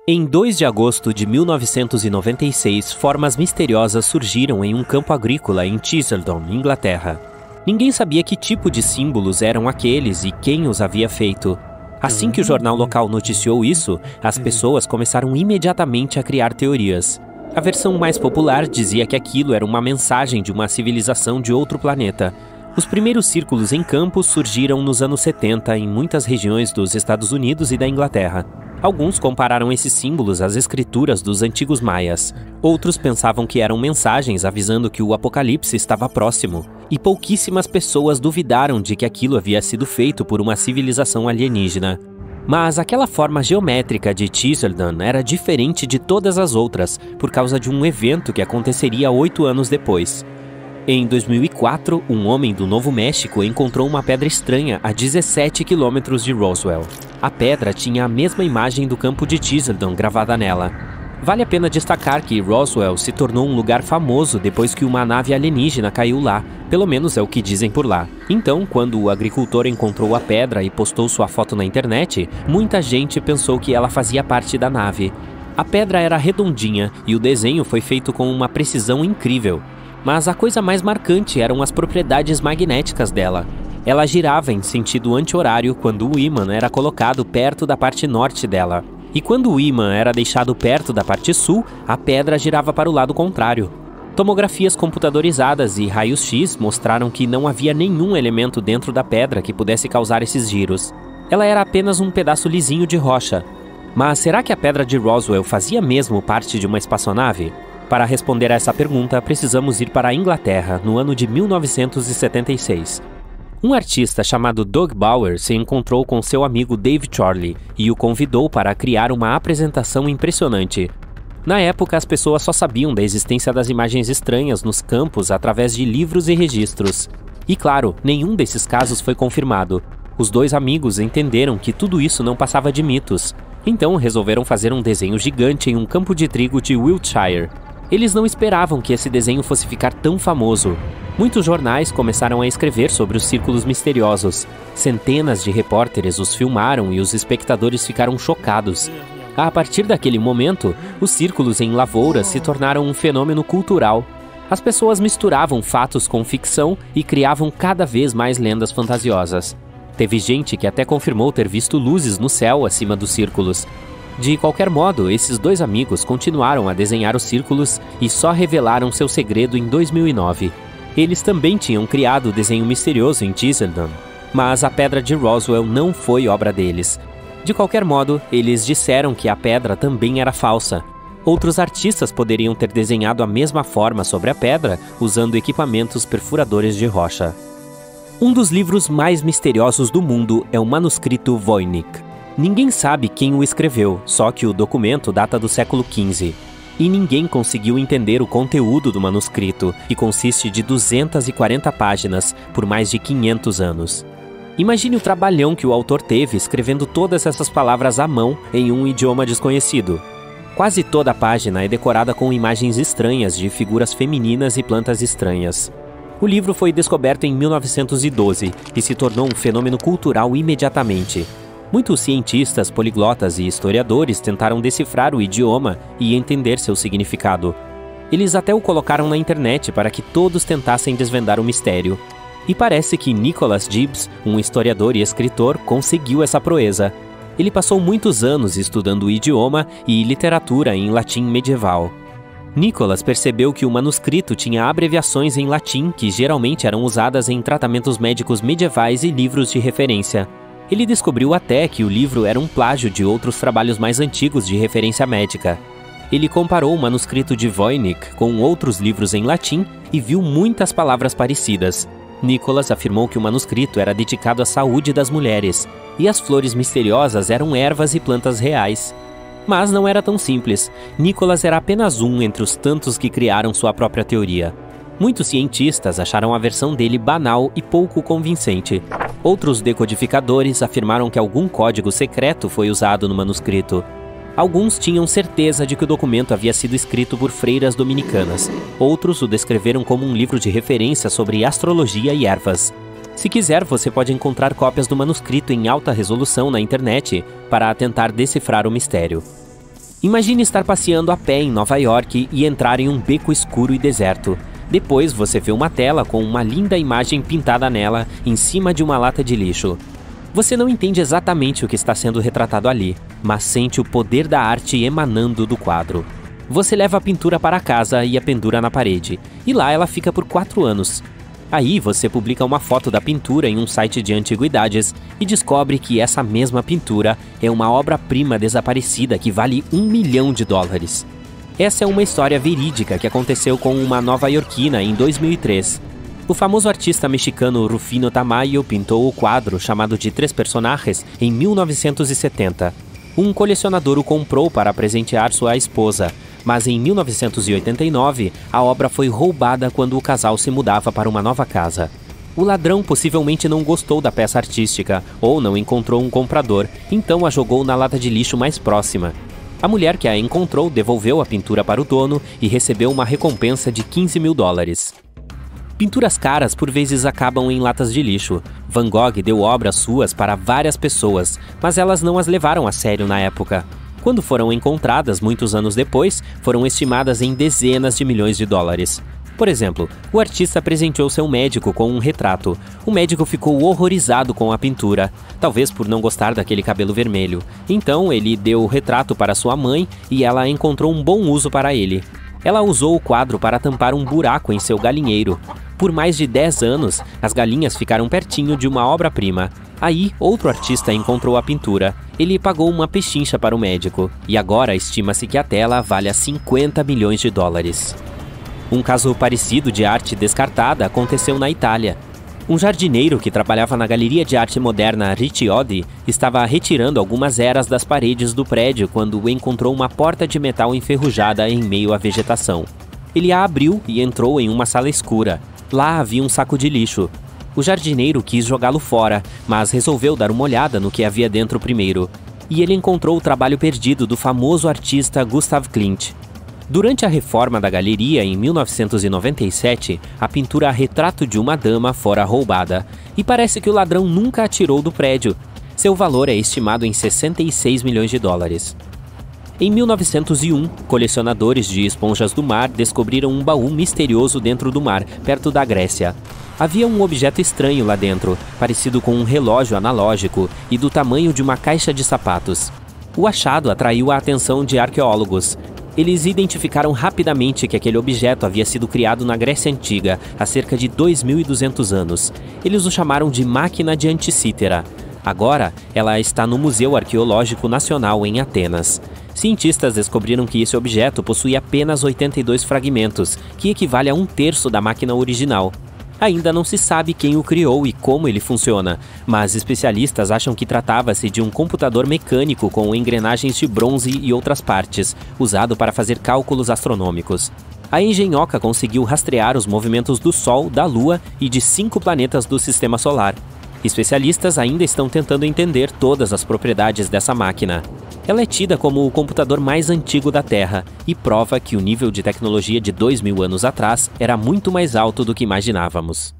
Em 2 de agosto de 1996, formas misteriosas surgiram em um campo agrícola em Chesterton, Inglaterra. Ninguém sabia que tipo de símbolos eram aqueles e quem os havia feito. Assim que o jornal local noticiou isso, as pessoas começaram imediatamente a criar teorias. A versão mais popular dizia que aquilo era uma mensagem de uma civilização de outro planeta. Os primeiros círculos em campos surgiram nos anos 70 em muitas regiões dos Estados Unidos e da Inglaterra. Alguns compararam esses símbolos às escrituras dos antigos maias. Outros pensavam que eram mensagens avisando que o apocalipse estava próximo. E pouquíssimas pessoas duvidaram de que aquilo havia sido feito por uma civilização alienígena. Mas aquela forma geométrica de Chesterton era diferente de todas as outras, por causa de um evento que aconteceria 8 anos depois. Em 2004, um homem do Novo México encontrou uma pedra estranha a 17 quilômetros de Roswell. A pedra tinha a mesma imagem do campo de Chesterton gravada nela. Vale a pena destacar que Roswell se tornou um lugar famoso depois que uma nave alienígena caiu lá, pelo menos é o que dizem por lá. Então, quando o agricultor encontrou a pedra e postou sua foto na internet, muita gente pensou que ela fazia parte da nave. A pedra era redondinha e o desenho foi feito com uma precisão incrível. Mas a coisa mais marcante eram as propriedades magnéticas dela. Ela girava em sentido anti-horário quando o ímã era colocado perto da parte norte dela. E quando o ímã era deixado perto da parte sul, a pedra girava para o lado contrário. Tomografias computadorizadas e raios-x mostraram que não havia nenhum elemento dentro da pedra que pudesse causar esses giros. Ela era apenas um pedaço lisinho de rocha. Mas será que a pedra de Roswell fazia mesmo parte de uma espaçonave? Para responder a essa pergunta, precisamos ir para a Inglaterra, no ano de 1976. Um artista chamado Doug Bauer se encontrou com seu amigo Dave Chorley e o convidou para criar uma apresentação impressionante. Na época, as pessoas só sabiam da existência das imagens estranhas nos campos através de livros e registros. E claro, nenhum desses casos foi confirmado. Os dois amigos entenderam que tudo isso não passava de mitos. Então resolveram fazer um desenho gigante em um campo de trigo de Wiltshire. Eles não esperavam que esse desenho fosse ficar tão famoso. Muitos jornais começaram a escrever sobre os círculos misteriosos. Centenas de repórteres os filmaram e os espectadores ficaram chocados. A partir daquele momento, os círculos em lavouras se tornaram um fenômeno cultural. As pessoas misturavam fatos com ficção e criavam cada vez mais lendas fantasiosas. Teve gente que até confirmou ter visto luzes no céu acima dos círculos. De qualquer modo, esses dois amigos continuaram a desenhar os círculos e só revelaram seu segredo em 2009. Eles também tinham criado o desenho misterioso em Chesterton, mas a pedra de Roswell não foi obra deles. De qualquer modo, eles disseram que a pedra também era falsa. Outros artistas poderiam ter desenhado a mesma forma sobre a pedra usando equipamentos perfuradores de rocha. Um dos livros mais misteriosos do mundo é o manuscrito Voynich. Ninguém sabe quem o escreveu, só que o documento data do século XV. E ninguém conseguiu entender o conteúdo do manuscrito, que consiste de 240 páginas por mais de 500 anos. Imagine o trabalhão que o autor teve escrevendo todas essas palavras à mão em um idioma desconhecido. Quase toda a página é decorada com imagens estranhas de figuras femininas e plantas estranhas. O livro foi descoberto em 1912 e se tornou um fenômeno cultural imediatamente. Muitos cientistas, poliglotas e historiadores tentaram decifrar o idioma e entender seu significado. Eles até o colocaram na internet para que todos tentassem desvendar o mistério. E parece que Nicholas Gibbs, um historiador e escritor, conseguiu essa proeza. Ele passou muitos anos estudando o idioma e literatura em latim medieval. Nicholas percebeu que o manuscrito tinha abreviações em latim que geralmente eram usadas em tratamentos médicos medievais e livros de referência. Ele descobriu até que o livro era um plágio de outros trabalhos mais antigos de referência médica. Ele comparou o manuscrito de Voynich com outros livros em latim e viu muitas palavras parecidas. Nicholas afirmou que o manuscrito era dedicado à saúde das mulheres, e as flores misteriosas eram ervas e plantas reais. Mas não era tão simples. Nicholas era apenas um entre os tantos que criaram sua própria teoria. Muitos cientistas acharam a versão dele banal e pouco convincente. Outros decodificadores afirmaram que algum código secreto foi usado no manuscrito. Alguns tinham certeza de que o documento havia sido escrito por freiras dominicanas. Outros o descreveram como um livro de referência sobre astrologia e ervas. Se quiser, você pode encontrar cópias do manuscrito em alta resolução na internet para tentar decifrar o mistério. Imagine estar passeando a pé em Nova York e entrar em um beco escuro e deserto. Depois você vê uma tela com uma linda imagem pintada nela em cima de uma lata de lixo. Você não entende exatamente o que está sendo retratado ali, mas sente o poder da arte emanando do quadro. Você leva a pintura para casa e a pendura na parede, e lá ela fica por 4 anos. Aí você publica uma foto da pintura em um site de antiguidades e descobre que essa mesma pintura é uma obra-prima desaparecida que vale $1 milhão. Essa é uma história verídica que aconteceu com uma nova-iorquina em 2003. O famoso artista mexicano Rufino Tamayo pintou o quadro chamado de Três Personagens em 1970. Um colecionador o comprou para presentear sua esposa, mas em 1989 a obra foi roubada quando o casal se mudava para uma nova casa. O ladrão possivelmente não gostou da peça artística ou não encontrou um comprador, então a jogou na lata de lixo mais próxima. A mulher que a encontrou devolveu a pintura para o dono e recebeu uma recompensa de $15 mil. Pinturas caras por vezes acabam em latas de lixo. Van Gogh deu obras suas para várias pessoas, mas elas não as levaram a sério na época. Quando foram encontradas muitos anos depois, foram estimadas em dezenas de milhões de dólares. Por exemplo, o artista presenteou seu médico com um retrato. O médico ficou horrorizado com a pintura, talvez por não gostar daquele cabelo vermelho. Então ele deu o retrato para sua mãe e ela encontrou um bom uso para ele. Ela usou o quadro para tampar um buraco em seu galinheiro. Por mais de 10 anos, as galinhas ficaram pertinho de uma obra-prima. Aí, outro artista encontrou a pintura. Ele pagou uma pechincha para o médico. E agora estima-se que a tela valha $50 milhões. Um caso parecido de arte descartada aconteceu na Itália. Um jardineiro que trabalhava na Galeria de Arte Moderna Ricciodi estava retirando algumas eras das paredes do prédio quando encontrou uma porta de metal enferrujada em meio à vegetação. Ele a abriu e entrou em uma sala escura. Lá havia um saco de lixo. O jardineiro quis jogá-lo fora, mas resolveu dar uma olhada no que havia dentro primeiro. E ele encontrou o trabalho perdido do famoso artista Gustav Klimt. Durante a reforma da galeria em 1997, a pintura Retrato de uma Dama fora roubada. E parece que o ladrão nunca a tirou do prédio. Seu valor é estimado em $66 milhões. Em 1901, colecionadores de esponjas do mar descobriram um baú misterioso dentro do mar, perto da Grécia. Havia um objeto estranho lá dentro, parecido com um relógio analógico e do tamanho de uma caixa de sapatos. O achado atraiu a atenção de arqueólogos. Eles identificaram rapidamente que aquele objeto havia sido criado na Grécia Antiga, há cerca de 2.200 anos. Eles o chamaram de Máquina de Anticítera. Agora, ela está no Museu Arqueológico Nacional em Atenas. Cientistas descobriram que esse objeto possui apenas 82 fragmentos, que equivale a 1/3 da máquina original. Ainda não se sabe quem o criou e como ele funciona, mas especialistas acham que tratava-se de um computador mecânico com engrenagens de bronze e outras partes, usado para fazer cálculos astronômicos. A engenhoca conseguiu rastrear os movimentos do Sol, da Lua e de 5 planetas do Sistema Solar. Especialistas ainda estão tentando entender todas as propriedades dessa máquina. Ela é tida como o computador mais antigo da Terra e prova que o nível de tecnologia de 2.000 anos atrás era muito mais alto do que imaginávamos.